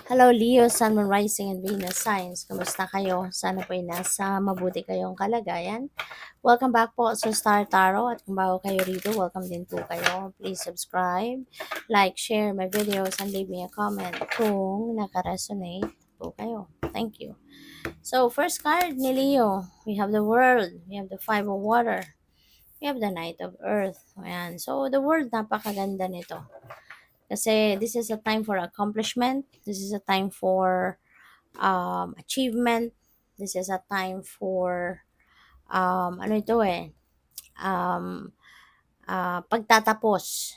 Hello Leo, Sun, Moon, Rising, and Venus Signs. Kumusta kayo? Sana po ay nasa mabuti kayong kalagayan. Welcome back po sa Star Tarot. At kung bago kayo rito, welcome din po kayo. Please subscribe, like, share my videos, and leave me a comment kung naka-resonate po kayo. Thank you. So, first card ni Leo, we have the World, we have the Five of Water, we have the Knight of Earth. Ayan. So, the World, napakaganda nito. Kasi this is a time for accomplishment. This is a time for achievement. This is a time for ano ito um, pagtatapos,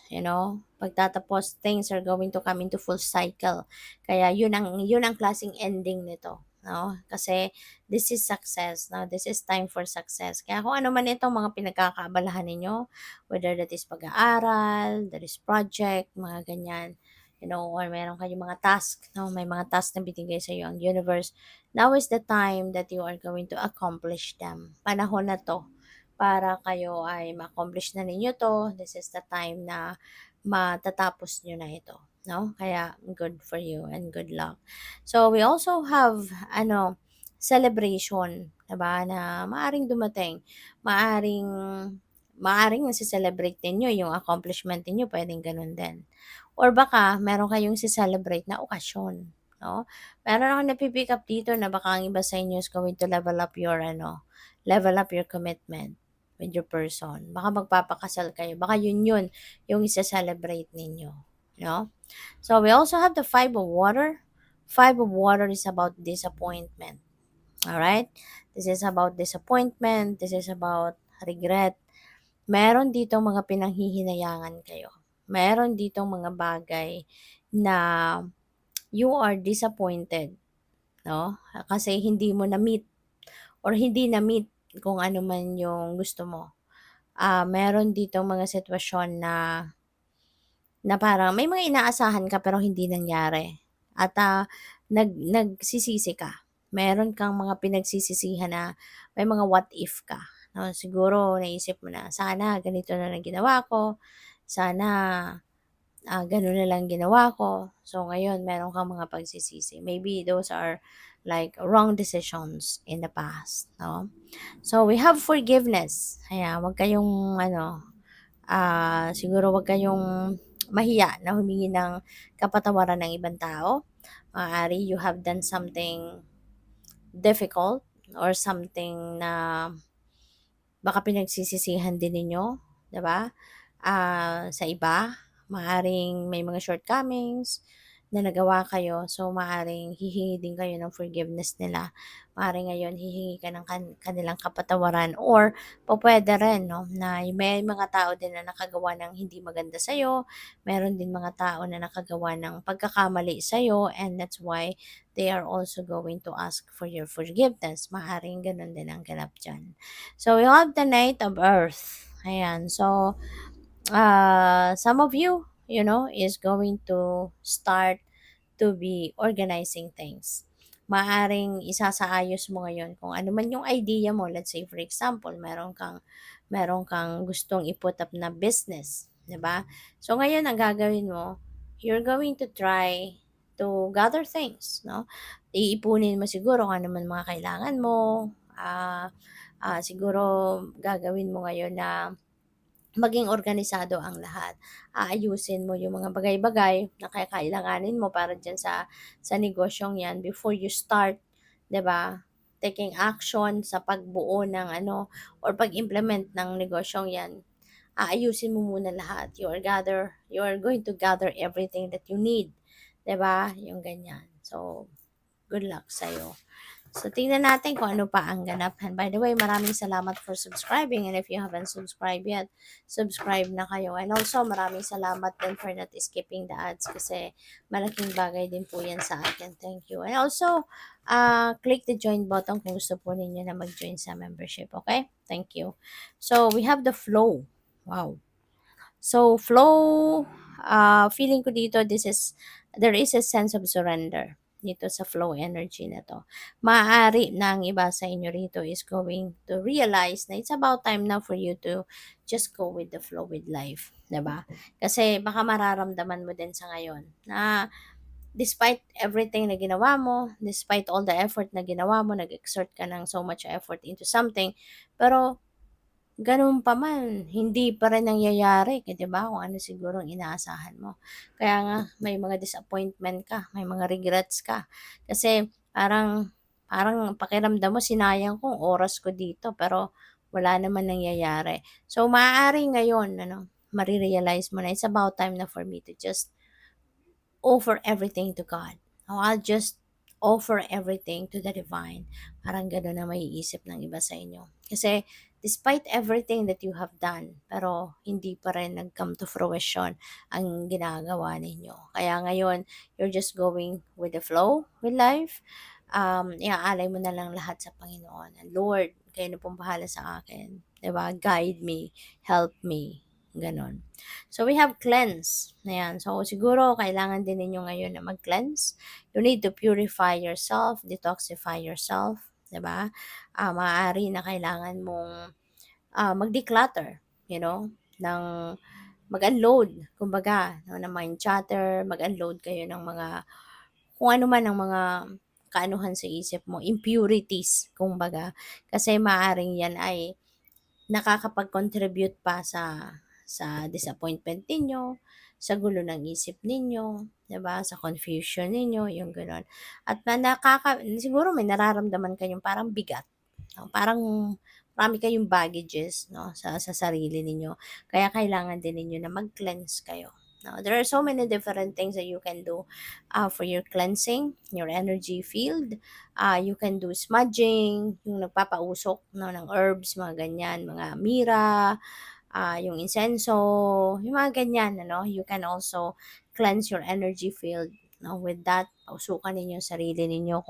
pagtatapos, things are going to come into full cycle. Kaya yun ang klaseng ending nito, no? Kasi this is success, no? This is time for success. Kaya kung ano man itong mga pinagkakaabalahan ninyo, whether that is pag-aaral, that is project, mga ganyan, or meron kayong mga task, no? May mga task na binigay sa iyo ang universe. Now is the time that you are going to accomplish them. Panahon na to para kayo ay ma-accomplish na ninyo to. This is the time na matatapos nyo na ito. No? Kaya good for you and good luck. So we also have celebration, diba, na maaring dumating. Maaring nasi-celebrate ninyo yung accomplishment niyo, pwedeng ganun din. Or baka meron kayong si-celebrate na okasyon. No? Meron akong napipick up dito na baka ang iba sa inyo is going to level up your commitment with your person. Baka magpapakasal kayo. Baka yun yung isa-celebrate ninyo. No? So, we also have the Five of Water. Five of Water is about disappointment. Alright? This is about disappointment. This is about regret. Meron dito mga pinanghihinayangan kayo. Meron dito mga bagay na you are disappointed. No? Kasi hindi mo na-meet or hindi na-meet kung ano man yung gusto mo. Meron dito mga sitwasyon na parang may mga inaasahan ka pero hindi nangyari. At nagsisisi ka. Meron kang mga pinagsisisihan na may mga what if ka. No? Siguro naisip mo na, sana ganito na lang ginawa ko. Sana ganun na lang ginawa ko. So, ngayon, meron kang mga pagsisisi. Maybe those are like wrong decisions in the past. No? So, we have forgiveness. Ayan, wag kayong, siguro wag kayong mahiya na humingi ng kapatawaran ng ibang tao. Maaari you have done something difficult or something na baka pinagsisisihan din ninyo, 'di ba? Sa iba, maaring may mga shortcomings na nagawa kayo. So, maaring hihingi din kayo ng forgiveness nila. Maaring ngayon hihingi ka ng kanilang kapatawaran or pwede rin, no, na may mga tao din na nakagawa ng hindi maganda sa'yo. Meron din mga tao na nakagawa ng pagkakamali sa'yo and that's why they are also going to ask for your forgiveness. Maaring ganun din ang ganap dyan. So, we have the Knight of Earth. Ayan. So, some of you, is going to start to be organizing things. Maaring isasaayos mo ngayon kung ano man yung idea mo. Let's say, for example, meron kang gustong i-put up na business. 'Di ba? So, ngayon, ang gagawin mo, you're going to try to gather things, no? Iipunin mo siguro kung ano man mga kailangan mo. Siguro, gagawin mo ngayon na maging organisado ang lahat. Aayusin mo yung mga bagay-bagay na kakailanganin mo para diyan sa negosyong 'yan before you start, 'di ba? Taking action sa pagbuo ng or pag-implement ng negosyong 'yan. Aayusin mo muna lahat. You are going to gather everything that you need, 'di ba? Yung ganyan. So, good luck sa iyo. So, tingnan natin kung ano pa ang ganap. And by the way, maraming salamat for subscribing. And if you haven't subscribed yet, subscribe na kayo. And also, maraming salamat din for not skipping the ads kasi malaking bagay din po yan sa akin. Thank you. And also, click the join button kung gusto po ninyo na mag-join sa membership. Okay? Thank you. So, we have the flow. Wow. So, flow, feeling ko dito, there is a sense of surrender dito sa flow energy na to. Maaari na ang iba sa inyo rito is going to realize na it's about time now for you to just go with the flow with life. 'Di ba? Kasi baka mararamdaman mo din sa ngayon na despite everything na ginawa mo, despite all the effort na ginawa mo, nag-exert ka ng so much effort into something, pero gano'n pa man, hindi pa rin nangyayari, 'di ba, kung ano siguro ang inaasahan mo. Kaya nga may mga disappointment ka, may mga regrets ka. Kasi parang parang pakiramdam mo sinayang ko ang oras ko dito pero wala naman nangyayari. So, maaari ngayon ano, mo na it's about time na for me to just offer everything to God. O I'll just offer everything to the divine. Parang gano'n ang maiisip ng iba sa inyo. Kasi despite everything that you have done, pero hindi pa rin nag-come to fruition ang ginagawa ninyo. Kaya ngayon, you're just going with the flow with life. Iaalay mo na lang lahat sa Panginoon. And Lord, kayo na pong bahala sa akin. 'Di ba? Guide me, help me. Ganon. So, we have cleanse. Ayan. So, siguro, kailangan din ninyo ngayon na mag-cleanse. You need to purify yourself, detoxify yourself. 'Di ba? Maaari na kailangan mong mag-declutter, ng mag-unload, kumbaga, no, ng mind chatter, mag-unload kayo ng mga, kung ano man ang mga kaanuhan sa isip mo, impurities, kumbaga. Kasi maaring yan ay nakakapag-contribute pa sa disappointment ninyo, sa gulo ng isip ninyo, 'di ba? Sa confusion ninyo, yung gano'n. At siguro may nararamdaman kayong parang bigat, no? Parang marami kayong baggages, no, sa sarili ninyo. Kaya kailangan din ninyo na mag-cleanse kayo. No, there are so many different things that you can do for your cleansing, your energy field. You can do smudging, yung nagpapausok, no, ng herbs, mga ganyan, mga mira, yung insenso, yung mga ganyan, ano. You can also cleanse your energy field, no, with that. Pausukan ninyo yung sarili ninyo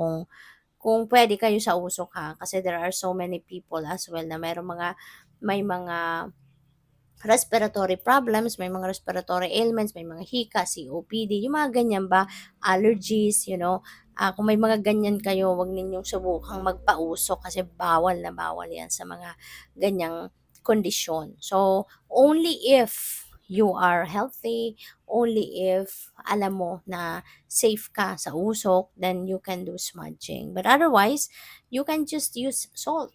kung pwede kayo sa usok ha. Kasi there are so many people as well na may mga respiratory problems, may mga respiratory ailments, may mga hika, COPD, yung mga ganyan ba, allergies, kung may mga ganyan kayo, wag ninyong subukang magpausok kasi bawal na bawal yan sa mga ganyang kondisyon. So, only if you are healthy, only if alam mo na safe ka sa usok, then you can do smudging. But otherwise, you can just use salt.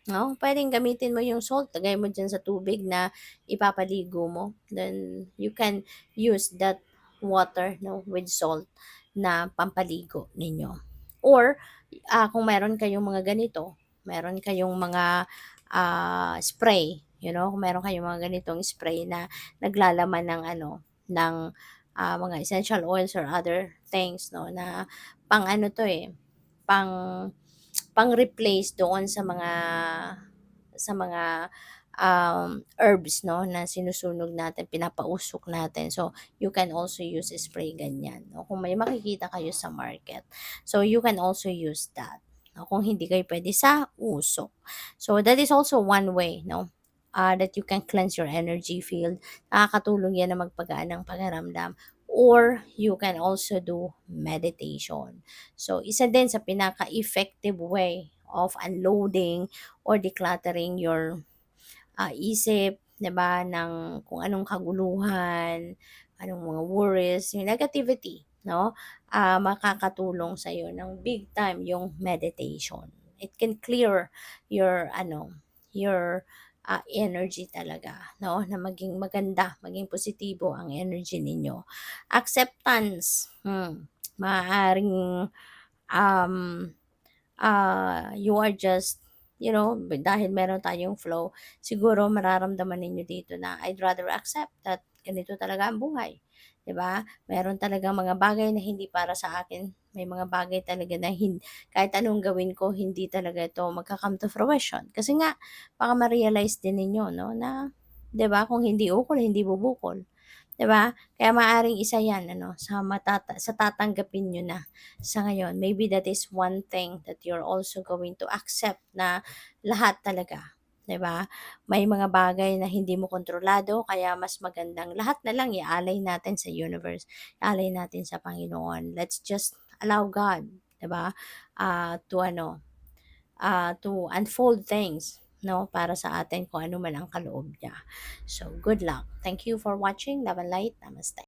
No, puwedeng gamitin mo yung salt, lagay mo diyan sa tubig na ipapaligo mo. Then you can use that water, no, with salt na pampaligo ninyo. Or, kung meron kayong mga ganito, meron kayong mga, spray, kung meron kayong mga ganitong spray na naglalaman ng ano, ng, mga essential oils or other things, no, na pang-ano 'to, pang pang-replace doon sa mga herbs, no, na sinusunog natin, pinapausok natin. So, you can also use spray ganyan, no, kung may makikita kayo sa market. So, you can also use that, no, kung hindi kayo pwede sa usok. So, that is also one way, no, that you can cleanse your energy field. Nakakatulong yan na magpagaan ng pakiramdam. Or, you can also do meditation. So, isa din sa pinaka-effective way of unloading or decluttering your isip, 'di ba, ng kung anong kaguluhan, anong mga worries, yung negativity, 'no? Makakatulong sa iyo ng big time yung meditation. It can clear your energy talaga, 'no? Na maging maganda, maging positibo ang energy ninyo. Acceptance, maaaring um you are just, dahil meron tayong flow, siguro mararamdaman ninyo dito na I'd rather accept that ganito talaga ang buhay. 'Di ba? Meron talaga mga bagay na hindi para sa akin. May mga bagay talaga na kahit anong gawin ko, hindi talaga ito magka-come to fruition. Kasi nga, baka ma-realize din ninyo, no, na, 'di ba, kung hindi ukol, hindi bubukol. 'Di ba? Kaya maaaring isa 'yan ano, sa tatanggapin niyo na sa ngayon. Maybe that is one thing that you're also going to accept na lahat talaga, 'di ba? May mga bagay na hindi mo kontrolado kaya mas magandang lahat na lang ialay natin sa universe, ialay natin sa Panginoon. Let's just allow God, 'di ba? To unfold things, no, para sa atin kung ano man ang kaloob niya. So, good luck. Thank you for watching. Love and light. Namaste.